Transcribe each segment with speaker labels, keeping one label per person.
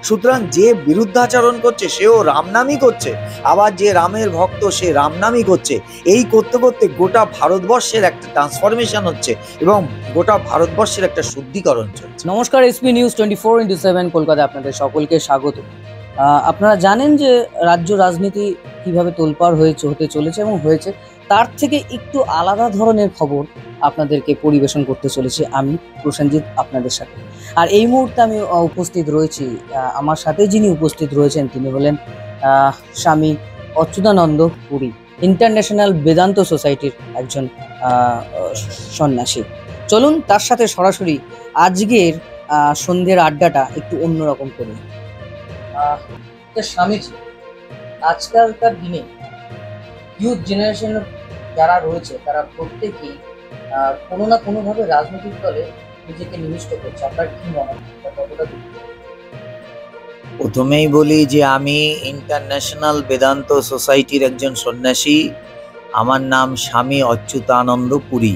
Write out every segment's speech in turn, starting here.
Speaker 1: সুতরাং যে বিরুদ্ধাচরণ করছে সেও রাম নামই করছে, আবার যে রামের ভক্ত সে রাম নামই করছে। এই করতে করতে গোটা ভারতবর্ষের একটা ট্রান্সফরমেশন হচ্ছে এবং গোটা ভারতবর্ষের একটা শুদ্ধিকরণ চলছে।
Speaker 2: নমস্কার, এসপি নিউজ 24x7 কলকাতায় আপনাদের সকলকে স্বাগত। আপনারা জানেন যে রাজ্য রাজনীতি কিভাবে তোলপাড় হতে চলেছে এবং হয়েছে, তার থেকে একটু আলাদা ধরনের খবর আপনাদেরকে পরিবেশন করতে চলেছি আমি প্রসেনজিৎ আপনাদের সাথে। আর এই মুহূর্তে আমি উপস্থিত রয়েছি, আমার সাথে যিনি উপস্থিত রয়েছেন তিনি হলেন স্বামী অচ্যুতানন্দ পুরী, ইন্টারন্যাশনাল বেদান্ত সোসাইটির একজন সন্ন্যাসী। চলুন তার সাথে সরাসরি আজকের সন্ধ্যের আড্ডাটা একটু অন্যরকম করি। স্বামীজি, আজকালকার দিনে ইউথ জেনারেশন যারা রয়েছে তারা প্রত্যেকেই কোনো না কোনোভাবে রাজনৈতিক দলে নিজেকে নিবিষ্ট করছে। আপনার কি মনে হয়, কতটা?
Speaker 1: প্রথমেই বলি যে আমি ইন্টারন্যাশনাল বেদান্ত সোসাইটির একজন সন্ন্যাসী। আমার নাম স্বামী অচ্যুতানন্দ পুরী।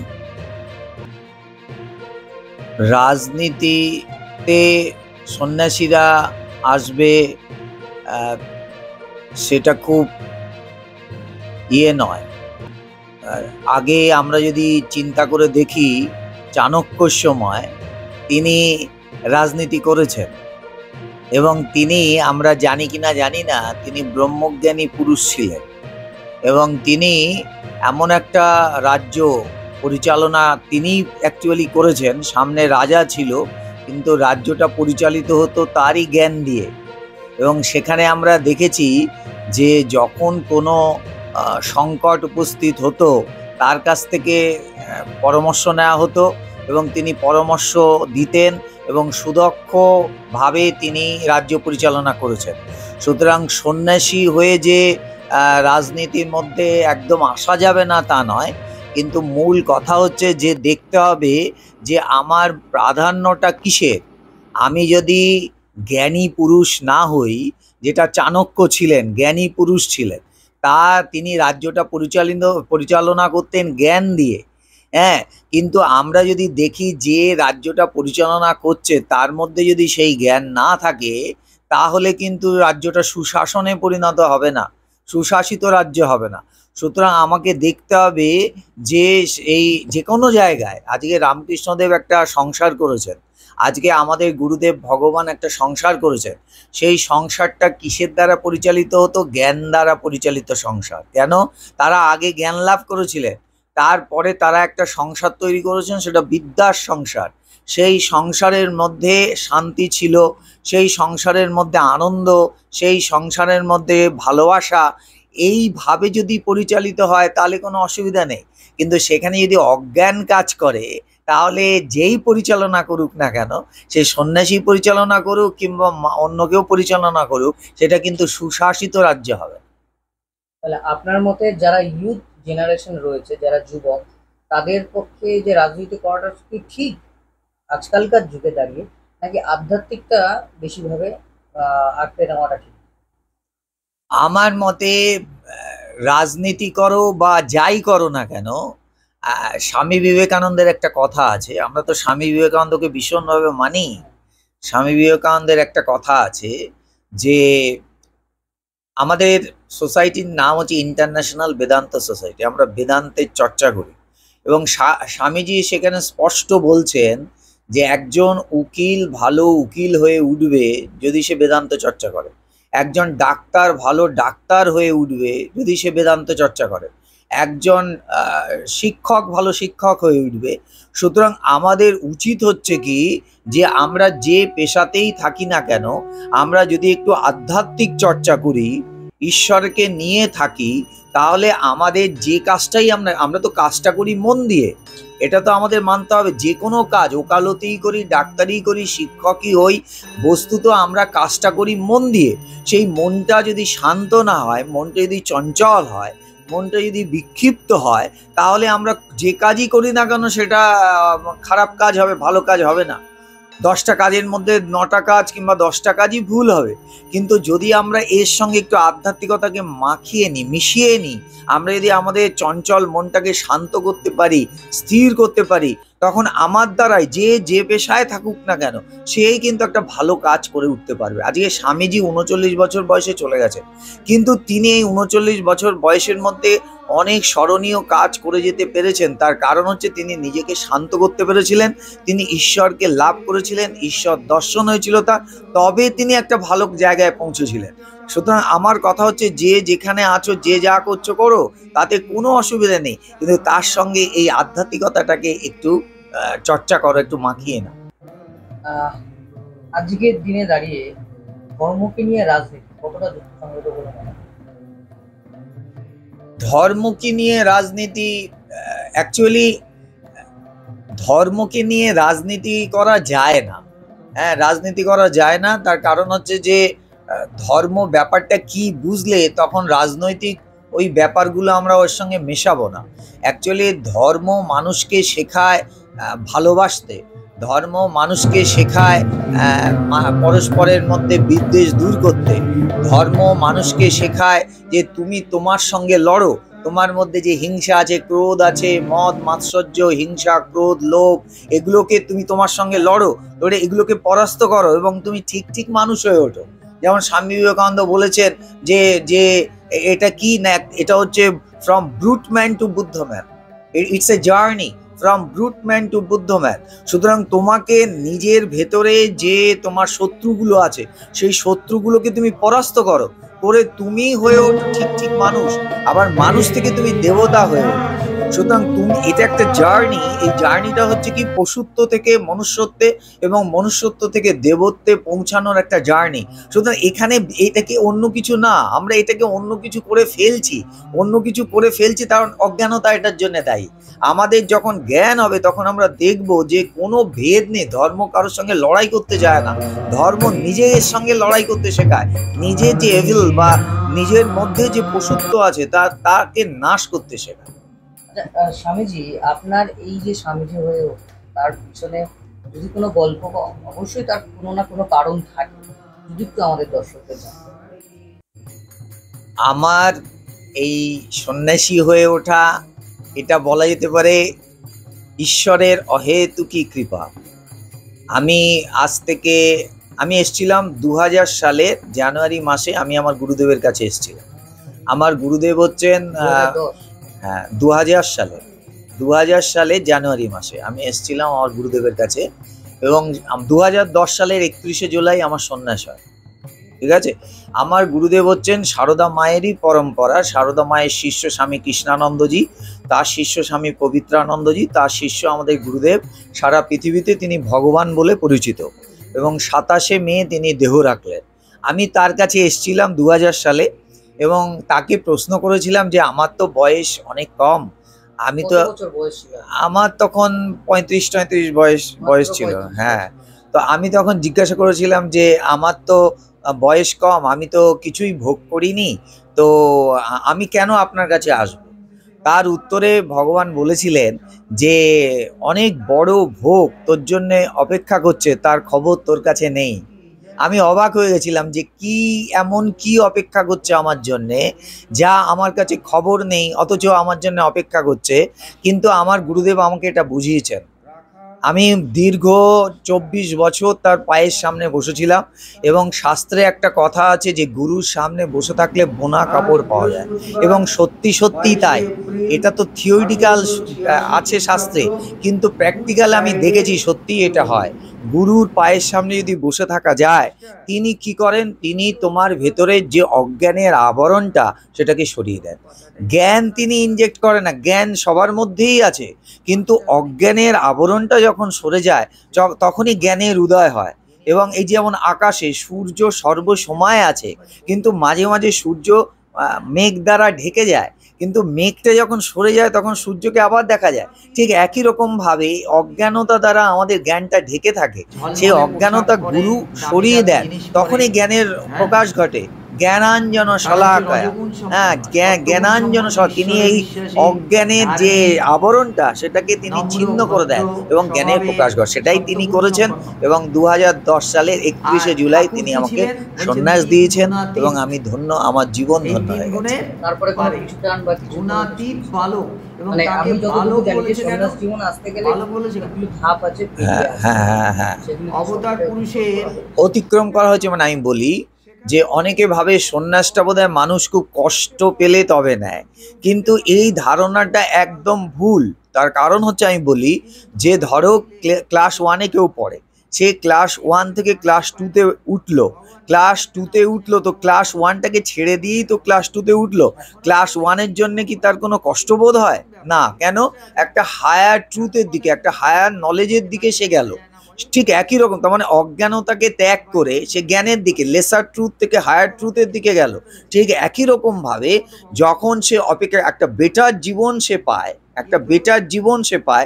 Speaker 1: রাজনীতিতে সন্ন্যাসীরা আসবে সেটা খুব নয়। আগে আমরা যদি চিন্তা করে দেখি, চাণক্যর সময় তিনি রাজনীতি করেছেন এবং তিনি, আমরা জানি কিনা জানি না, তিনি ব্রহ্মজ্ঞানী পুরুষ ছিলেন এবং তিনি এমন একটা রাজ্য পরিচালনা তিনি অ্যাকচুয়ালি করেছেন। সামনে রাজা ছিল কিন্তু রাজ্যটা পরিচালিত হতো তারই জ্ঞান দিয়ে। এবং সেখানে আমরা দেখেছি যে যখন কোনো সংকট উপস্থিত হতো তার কাছ থেকে পরামর্শ নেওয়া হতো এবং তিনি পরামর্শ দিতেন এবং সুদক্ষভাবে তিনি রাজ্য পরিচালনা করেছেন। সুতরাং সন্ন্যাসী হয়ে যে রাজনীতির মধ্যে একদম আসা যাবে না তা নয়, কিন্তু মূল কথা হচ্ছে যে দেখতে হবে যে আমার প্রাধান্যটা কিসের। আমি যদি জ্ঞানী পুরুষ না হই, যেটা চাণক্য ছিলেন, জ্ঞানী পুরুষ ছিলেন, তিনি রাজ্যটা পরিচালনা করতেন জ্ঞান দিয়ে। কিন্তু আমরা যদি দেখি যে রাজ্যটা পরিচালনা করছে তার মধ্যে যদি সেই জ্ঞান না থাকে, তাহলে কিন্তু রাজ্যটা সুশাসনে পরিণত হবে না, সুশাসিত রাজ্য হবে না। সুতরাং আমাকে দেখতে হবে যে এই যে কোনো জায়গায়, আজকে রামকৃষ্ণদেব একটা সংসার করেছেন, আজকে আমাদের গুরুদেব ভগবান একটা সংসার করেছেন, সেই সংসারটা কিসের দ্বারা পরিচালিত হতো? জ্ঞান দ্বারা পরিচালিত সংসার। কেন? তারা আগে জ্ঞান লাভ করেছিলেন, তারপরে তারা একটা সংসার তৈরি করেছেন, সেটা বিদ্যার সংসার। সেই সংসারের মধ্যে শান্তি ছিল, সেই সংসারের মধ্যে আনন্দ, সেই সংসারের মধ্যে ভালোবাসা। এইভাবে যদি পরিচালিত হয় তাহলে কোনো অসুবিধা নেই। কিন্তু সেখানে যদি অজ্ঞান কাজ করে, তাহলে যেই পরিচালনা করুক না কেন, সে সন্ন্যাসী পরিচালনা করুক কিংবা অন্য কেউ পরিচালনা করুক, সেটা কিন্তু সুশাসিত রাজ্য হবে।
Speaker 2: তাহলে আপনার মতে যারা ইউথ জেনারেশন রয়েছে, যারা যুবক, তাদের পক্ষে যে রাজনীতি করাটা কি ঠিক আজকালকার যুগে দাঁড়িয়ে, নাকি আধ্যাত্মিকটা বেশিভাবে আঁকড়ে নেওয়াটা ঠিক?
Speaker 1: আমার মতে রাজনীতি করো বা যাই করো না কেন, স্বামী বিবেকানন্দের একটা কথা আছে, আমরা তো স্বামী বিবেকানন্দকে ভীষণভাবে মানি। স্বামী বিবেকানন্দের একটা কথা আছে যে আমাদের সোসাইটির নাম হচ্ছে ইন্টারন্যাশনাল বেদান্ত সোসাইটি, আমরা বেদান্তের চর্চা করি। এবং স্বামীজি সেখানে স্পষ্ট বলছেন যে একজন উকিল ভালো উকিল হয়ে উঠবে যদি সে বেদান্ত চর্চা করে, একজন ডাক্তার ভালো ডাক্তার হয়ে উঠবে যদি সে বেদান্ত চর্চা করে, একজন শিক্ষক ভালো শিক্ষক হয়ে উঠবে। সুতরাং আমাদের উচিত হচ্ছে কি, যে আমরা যে পেশাতেই থাকি না কেন, আমরা যদি একটু আধ্যাত্মিক চর্চা করি, ঈশ্বরকে নিয়ে থাকি, তাহলে আমাদের যে কাজটাই আমরা তো কাজটা করি মন দিয়ে। এটা তো আমাদের মানতে হবে। যে কোনো কাজ, ওকালতিই করি, ডাক্তারি করি, শিক্ষকই হই, বস্তুত আমরা কাজটা করি মন দিয়ে। সেই মনটা যদি শান্ত না হয়, মনটা যদি চঞ্চল হয়, মনটা যদি বিক্ষিপ্ত হয়, তাহলে আমরা যে কাজই করি না কেন সেটা খারাপ কাজ হবে, ভালো কাজ হবে না। 10টা কাজের মধ্যে 9টা কাজ কিংবা 10টা কাজই ভুল হবে। কিন্তু যদি আমরা এর সঙ্গে একটু আধ্যাত্মিকতাকে মাখিয়ে নিই, মিশিয়ে নিই, আমরা যদি আমাদের চঞ্চল মনটাকে শান্ত করতে পারি, স্থির করতে পারি, তখন আমার দ্বারাই যে পেশায় থাকুক না কেন সেই কিন্তু একটা ভালো কাজ করে উঠতে পারবে। আজকে স্বামীজি ৩৯ বছর বয়সে চলে গেছে, কিন্তু তিনি এই ৩৯ বছর বয়সের মধ্যে অনেক স্মরণীয় কাজ করে যেতে পেরেছেন। তার কারণ হচ্ছে তিনি নিজেকে শান্ত করতে পেরেছিলেন, তিনি ঈশ্বরকে লাভ করেছিলেন, ঈশ্বর দর্শন হয়েছিল তার, তবে তিনি একটা ভালো জায়গায় পৌঁছেছিলেন। সুতরাং আমার কথা হচ্ছে, যে যেখানে আছো, যে যা করছো করো, তাতে কোনো অসুবিধা নেই, কিন্তু তার সঙ্গে এই আধ্যাত্মিকতাটাকে একটু চর্চা করো, একটু মাখিয়ে না।
Speaker 2: আজকের দিনে দাঁড়িয়ে ধর্মকে নিয়ে রাজনীতি কতটা যুক্তিসঙ্গত বলে মনে হয়?
Speaker 1: ধর্মকে নিয়ে রাজনীতি, অ্যাকচুয়ালি ধর্মকে নিয়ে রাজনীতি করা যায় না। হ্যাঁ, রাজনীতি করা যায় না। তার কারণ হচ্ছে যে ধর্ম ব্যাপারটা কি বুঝলে তখন রাজনৈতিক ওই ব্যাপারগুলো আমরা ওর সঙ্গে মেশাবো না। অ্যাকচুয়ালি ধর্ম মানুষকে শেখায় ভালোবাসতে, ধর্ম মানুষকে শেখায় পরস্পরের মধ্যে বিদ্বেষ দূর করতে, ধর্ম মানুষকে শেখায় যে তুমি তোমার সঙ্গে লড়ো, তোমার মধ্যে যে হিংসা আছে, ক্রোধ আছে, মদ মাৎসর্য, হিংসা, ক্রোধ, লোভ, এগুলোকে তুমি তোমার সঙ্গে লড়ো, লড়ে এগুলোকে পরাস্ত করো এবং তুমি ঠিক মানুষ হয়ে ওঠো। যেমন স্বামী বিবেকানন্দ বলেছেন যে যে এটা কি না, এটা হচ্ছে from brute man to Buddha man, it's a journey from brute man to Buddha man. সুতরাং তোমাকে নিজের ভেতরে যে তোমার শত্রুগুলো আছে, সেই শত্রুগুলোকে তুমি পরাস্ত করো, করে তুমি হয়ে ওঠো ঠিক মানুষ, আবার মানুষ থেকে তুমি দেবতা হয়ে ওঠো। সুতরাং তুমি, এটা একটা জার্নি, এই জার্নিটা হচ্ছে কি পশুত্ব থেকে মনুষ্যত্বে এবং মনুষ্যত্ব থেকে দেবত্বে পৌঁছানোর একটা জার্নি। সুতরাং এখানে এটাকে অন্য কিছু না, আমরা এটাকে অন্য কিছু করে ফেলছি, কারণ অজ্ঞানতা এটার জন্য দায়ী। আমাদের যখন জ্ঞান হবে তখন আমরা দেখব যে কোনো ভেদ নেই, ধর্ম কারোর সঙ্গে লড়াই করতে যায় না, ধর্ম নিজের সঙ্গে লড়াই করতে শেখায়, নিজের যে এভিল বা নিজের মধ্যে যে পশুত্ব আছে তাকে নাশ করতে শেখায়।
Speaker 2: স্বামীজি, আপনার এই যে স্বামীজি হয়ে তার পিছনে যদি কোনো গল্প, অবশ্যই তার কোনো না কোনো কারণ থাকে, যদি একটু আমাদের দর্শকদের জানান।
Speaker 1: আমার এই সন্ন্যাসী হয়ে ওঠা, এটা বলা যেতে পারে ঈশ্বরের অহেতুকী কৃপা। আমি এসছিলাম 2000 সালের জানুয়ারি মাসে, আমি আমার গুরুদেবের কাছে এসছিলাম। আমার গুরুদেব হচ্ছেন 2000 সালে জানুয়ারি মাসে আমি এসছিলাম আমার গুরুদেবের কাছে, এবং 2010 সালের 31শে জুলাই আমার সন্ন্যাস হয়। ঠিক আছে, আমার গুরুদেব হচ্ছেন সারদা মায়েরই পরম্পরা, সারদা মায়ের শিষ্য স্বামী কৃষ্ণানন্দজি, তার শিষ্য স্বামী পবিত্রানন্দজি, তার শিষ্য আমাদের গুরুদেব। সারা পৃথিবীতে তিনি ভগবান বলে পরিচিত, এবং 27শে মে তিনি দেহ রাখলেন। আমি তার কাছে এসছিলাম 2000 সালে, এবং তাকে প্রশ্ন করেছিলাম যে আমার তো বয়স অনেক কম, আমি তো, আমার তখন 35-33 বয়স ছিল। হ্যাঁ, তো আমি তখন জিজ্ঞাসা করেছিলাম যে আমার তো বয়স কম, আমি তো কিছুই ভোগ করিনি, তো আমি কেন আপনার কাছে আসব? তার উত্তরে ভগবান বলেছিলেন যে অনেক বড় ভোগ তোর জন্য অপেক্ষা করছে, তার খবর তোর কাছে নেই। আমি অবাক হয়ে গেছিলাম যে এমন কি অপেক্ষা করছে আমার জন্যে, যা আমার কাছে খবর নেই, অথচ আমার জন্য অপেক্ষা করছে। কিন্তু আমার গুরুদেব আমাকে এটা বুঝিয়েছেন। আমি দীর্ঘ 24 বছর তার পায়ের সামনে বসেছিলাম, এবং শাস্ত্রে একটা কথা আছে যে গুরুর সামনে বসে থাকলে বোনা কাপড় পাওয়া যায়, এবং সত্যি তাই। এটা তো থিওরিটিক্যাল আছে শাস্ত্রে, কিন্তু প্র্যাকটিক্যাল আমি দেখেছি সত্যি এটা হয়। গুরুর পায়ের সামনে যদি বসে থাকা যায়, তিনি কি করেন, তিনি তোমার ভেতরে যে অজ্ঞানের আবরণটা সেটাকে সরিয়ে দেন। জ্ঞান তিনি ইনজেক্ট করে না, জ্ঞান সবার মধ্যেই আছে, কিন্তু অজ্ঞানের আবরণটা যখন সরে যায় তখনই জ্ঞানের উদয় হয়। এবং এই যেমন আকাশে সূর্য সর্বসময় আছে, কিন্তু মাঝে মাঝে সূর্য মেঘ দ্বারা ঢেকে যায়, কিন্তু মেঘটা যখন সরে যায় তখন সূর্যকে আবার দেখা যায়। ঠিক একই রকম ভাবে অজ্ঞানতা দ্বারা আমাদের জ্ঞানটা ঢেকে থাকে, সেই অজ্ঞানতা গুরু সরিয়ে দেন, তখনই জ্ঞানের প্রকাশ ঘটে। জ্ঞানাঞ্জন শলাকায়া, হ্যাঁ জ্ঞানাঞ্জন তিনি এই অজ্ঞানের যে আবরণটা সেটাকে তিনি ছিন্ন করে দেন এবং জ্ঞানের প্রকাশ করেন, সেটাই তিনি করেছেন। এবং 2010 সালের 31শে জুলাই তিনি আমাকে সন্ন্যাস দিয়েছেন এবং আমি ধন্য, আমার জীবন ধন্য হয়ে গেছে।
Speaker 2: তারপরে কোনো কিছু টান বা কিছু
Speaker 3: গুণাতীত বালক এবং
Speaker 2: মানে
Speaker 3: তাকে
Speaker 2: আমি
Speaker 3: ভালো
Speaker 2: যতটুকু জানি যে
Speaker 3: বলেছে কেন?
Speaker 2: সন্ন্যাস জীবন আসতে গেলে
Speaker 3: ভালো বলেছে কেন?
Speaker 2: অনেকগুলো ধাপ আছে, পেরিয়ে
Speaker 1: হ্যাঁ
Speaker 2: আসতে
Speaker 1: হ্যাঁ
Speaker 2: হবে।
Speaker 1: হ্যাঁ হ্যাঁ
Speaker 2: সেগুলো
Speaker 3: অবতার
Speaker 2: সবটাই
Speaker 3: পুরুষের
Speaker 1: অতিক্রম করা হয়েছে। মানে আমি বলি যে অনেকে ভাবে সন্ন্যাসটা বোধহয় মানুষ খুব কষ্ট পেলে তবে নেয়, কিন্তু এই ধারণাটা একদম ভুল। তার কারণ হচ্ছে, আমি বলি যে ধরো ক্লাস 1-এ কেউ পড়ে, সে ক্লাস 1 থেকে ক্লাস 2-তে উঠলো, ক্লাস 2-তে উঠলো তো ক্লাস 1টাকে ছেড়ে দিয়েই তো ক্লাস 2-তে উঠলো। ক্লাস 1-এর জন্য কি তার কোনো কষ্টবোধ হয় না? কেন? একটা হায়ার ট্রুথের দিকে, একটা হায়ার নলেজের দিকে সে গেল। ঠিক একই রকম, তার মানে অজ্ঞানতাকে ত্যাগ করে সে জ্ঞানের দিকে, লেসার ট্রুথ থেকে হায়ার ট্রুথের দিকে গেল। ঠিক একই রকম ভাবে যখন সে অপেক্ষা একটা বেটার জীবন সে পায়, একটা বেটার জীবন সে পায়,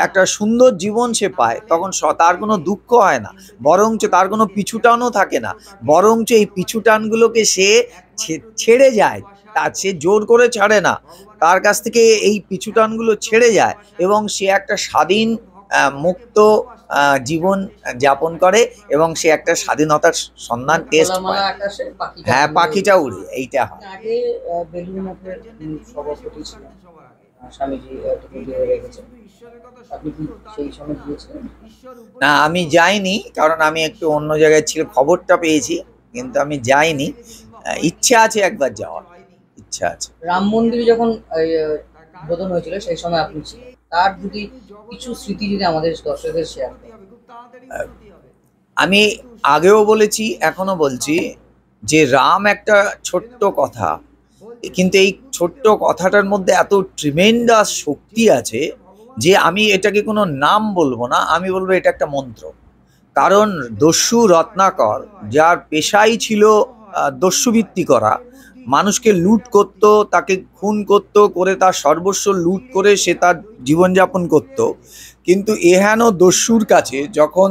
Speaker 1: একটা সুন্দর জীবন সে পায়, তখন তার কোনো দুঃখ হয় না, বরঞ্চ তার কোনো পিছুটানও থাকে না, বরঞ্চ এই পিছুটানগুলোকে সে ছেড়ে যায়। তার সে জোর করে ছাড়ে না, তার কাছ থেকে এই পিছুটানগুলো ছেড়ে যায় এবং সে একটা স্বাধীন মুক্ত জীবন যাপন করে এবং সে একটা স্বাধীনতার সন্ধান টেস্ট
Speaker 2: খোলামেলা
Speaker 1: পায়।
Speaker 2: আকাশে পাখিটা
Speaker 1: হ্যাঁ,
Speaker 2: উড়ে
Speaker 1: পাখিটা উড়ে, এইটা হয়।
Speaker 2: আগে বেলুড় মঠের সভাপতি ছিলেন স্বামীজি, টুকুজি হয়ে রেখেছেন। আপনি কি সেই সময় গিয়েছিলেন?
Speaker 1: না, আমি যাইনি, কারণ আমি একটু অন্য জায়গায় ছিল, খবরটা পেয়েছি কিন্তু আমি যাইনি। ইচ্ছা আছে একবার যাওয়ার, ইচ্ছা আছে।
Speaker 2: রাম মন্দিরে যখন উদ্বোধন হয়েছিল সেই সময় আপনি ছিলেন, তার যদি কিছু স্মৃতি যদি আমাদের দর্শকদের শেয়ার করেন।
Speaker 1: আমি আগেও বলেছি, এখনো বলছি যে রাম একটা ছোট্ট কথা, কিন্তু এই ছোট্ট কথাটার মধ্যে এত ট্রিমেন্ডাস শক্তি আছে যে আমি এটাকে কোনো নাম বলবো না, আমি বলবো এটা একটা মন্ত্র। কারণ দস্যু রত্নাকর, যার পেশাই ছিল দস্যুবৃত্তি করা, মানুষকে লুট করত, তাকে খুন করত, করে তার সর্বস্ব লুট করে সে তার জীবনযাপন করত। কিন্তু এহেন দস্যুর কাছে যখন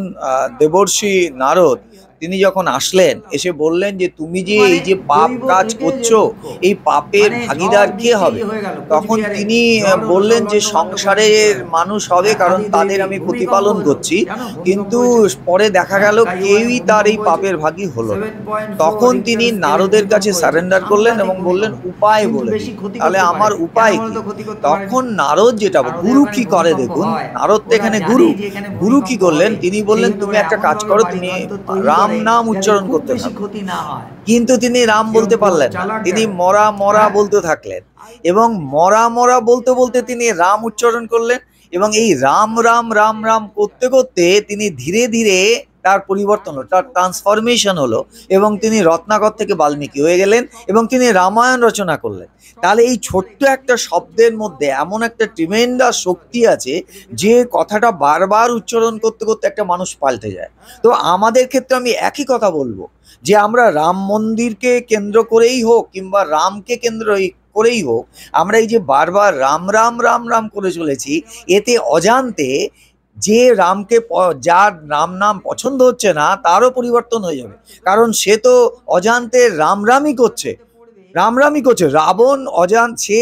Speaker 1: দেবর্ষি নারদ তিনি যখন আসলেন, এসে বললেন যে তুমি যে এই যে পাপ কাজ করছো, এই পাপের ভাগিদার কে হবে? তখন তিনি বললেন যে সংসারের মানুষ হবে, কারণ তাদের আমি প্রতিপালন করছি। কিন্তু পরে দেখা গেল কেউই তার এই পাপের ভাগী হলো না। তখন তিনি নারদের কাছে সারেন্ডার করলেন এবং বললেন উপায় বলে দিন। তাহলে আমার উপায় কি? তখন নারদ যেটা, গুরু কি করে দেখুন, নারদ তো এখানে গুরু, গুরু কি করলেন, তিনি বললেন তুমি একটা কাজ করো, তুমি রাম নাম উচ্চারণ করতে থাকো। কিন্তু তিনি রাম বলতে পারলেন না, তিনি মরা মরা বলতে থাকলেন এবং মরা মরা বলতে বলতে তিনি রাম উচ্চারণ করলেন এবং এই রাম রাম রাম রাম করতে করতে তিনি ধীরে ধীরে তার পরিবর্তন হলো, তার ট্রান্সফরমেশন হলো এবং তিনি রত্নাকর থেকে বাল্মীকি হয়ে গেলেন এবং তিনি রামায়ণ রচনা করলেন। তাহলে এই ছোট্ট একটা শব্দের মধ্যে এমন একটা ট্রিমেন্ডাস শক্তি আছে যে কথাটা বারবার উচ্চারণ করতে করতে একটা মানুষ পাল্টে যায়। তো আমাদের ক্ষেত্রে আমি একই কথা বলবো যে আমরা রাম মন্দিরকে কেন্দ্র করেই হোক কিংবা রামকে কেন্দ্র করেই হোক, আমরা এই যে বারবার রাম রাম রাম রাম করে চলেছি, এতে অজান্তে যে রামকে, যার রাম নাম পছন্দ হচ্ছে না তারও পরিবর্তন হয়ে যাবে। কারণ সে তো অজান্তে রামরামই করছে, রামরামই করছে। রাবণ সে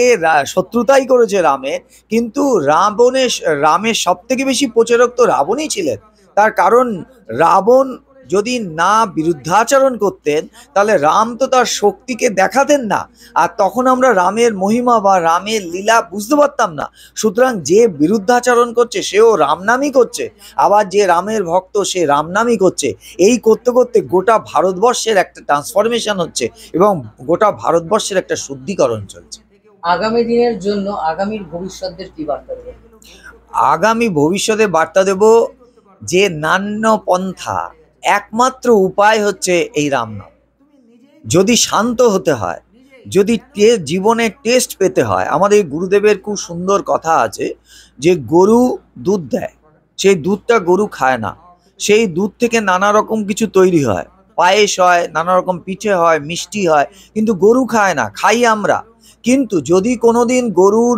Speaker 1: শত্রুতাই করেছে রামের, কিন্তু রামের সব থেকে বেশি প্রচারক তো রাবণই ছিলেন। তার কারণ রাবণ যদি না বিরুদ্ধাচরণ করতেন তাহলে রাম তো তার শক্তিকে দেখাতেন না, আর তখন আমরা রামের মহিমা বা রামের লীলা বুঝতে পারতাম না। সুতরাং যে বিরুদ্ধাচরণ করছে সেও রামনামই করছে, আবার যে রামের ভক্ত সে রামনামই করছে। এই করতে করতে গোটা ভারতবর্ষের একটা ট্রান্সফরমেশন হচ্ছে এবং গোটা ভারতবর্ষের একটা শুদ্ধিকরণ চলছে।
Speaker 2: আগামী দিনের জন্য আগামীর ভবিষ্যতের কি বার্তা দেবেন?
Speaker 1: আগামী ভবিষ্যতে বার্তা দেব যে নান্য পন্থা, একমাত্র উপায় হচ্ছে এই রাম নাম। যদি শান্ত হতে হয়, যদি জীবনে টেস্ট পেতে হয়, আমাদের গুরুদেবের খুব সুন্দর কথা আছে যে গরু দুধ দেয়, সেই দুধটা গরু খায় না, সেই দুধ থেকে নানা রকম কিছু তৈরি হয়, পায়েস হয়, নানা রকম পিঠে হয়, মিষ্টি হয়, কিন্তু গরু খায় না, খাই আমরা। কিন্তু যদি কোনোদিন গরুর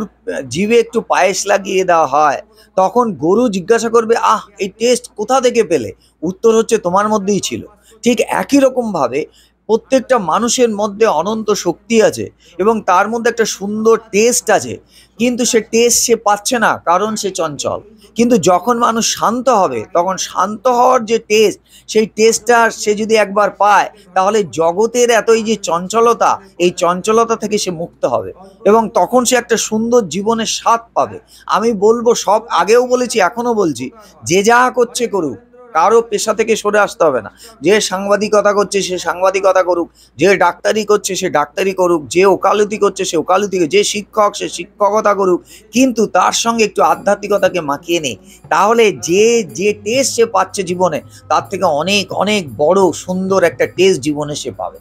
Speaker 1: জিভে একটু পায়েস লাগিয়ে দেওয়া হয়, তখন গরু জিজ্ঞাসা করবে এই টেস্ট কোথা থেকে পেলে? উত্তর হচ্ছে তোমার মধ্যেই ছিল। ঠিক একই রকম ভাবে প্রত্যেকটা মানুষের মধ্যে অনন্ত শক্তি আছে এবং তার মধ্যে একটা সুন্দর টেস্ট আছে, কিন্তু সে টেস্ট সে পাচ্ছে না কারণ সে চঞ্চল। কিন্তু যখন মানুষ শান্ত হবে তখন শান্ত হওয়ার যে টেস্ট, সেই টেস্টটা সে যদি একবার পায় তাহলে জগতের এতই যে চঞ্চলতা, এই চঞ্চলতা থেকে সে মুক্ত হবে এবং তখন সে একটা সুন্দর জীবনের স্বাদ পাবে। আমি বলবো, সব আগেও বলেছি এখনো বলছি, যে যা করছে করুক, কারো পেশা থেকে সরে আসতে হবে না। যে সাংবাদিকতা করছে সে সাংবাদিকতা করুক, যে ডাক্তারি করছে সে ডাক্তারি করুক, যে ওকালতি করছে সে ওকালতি, যে শিক্ষক সে শিক্ষকতা করুক, কিন্তু তার সঙ্গে একটু আধ্যাত্মিকতাকে মাখিয়ে নেই, তাহলে যে যে টেস্ট সে পাচ্ছে জীবনে, তার থেকে অনেক অনেক বড় সুন্দর একটা টেস্ট জীবনে সে পাবে।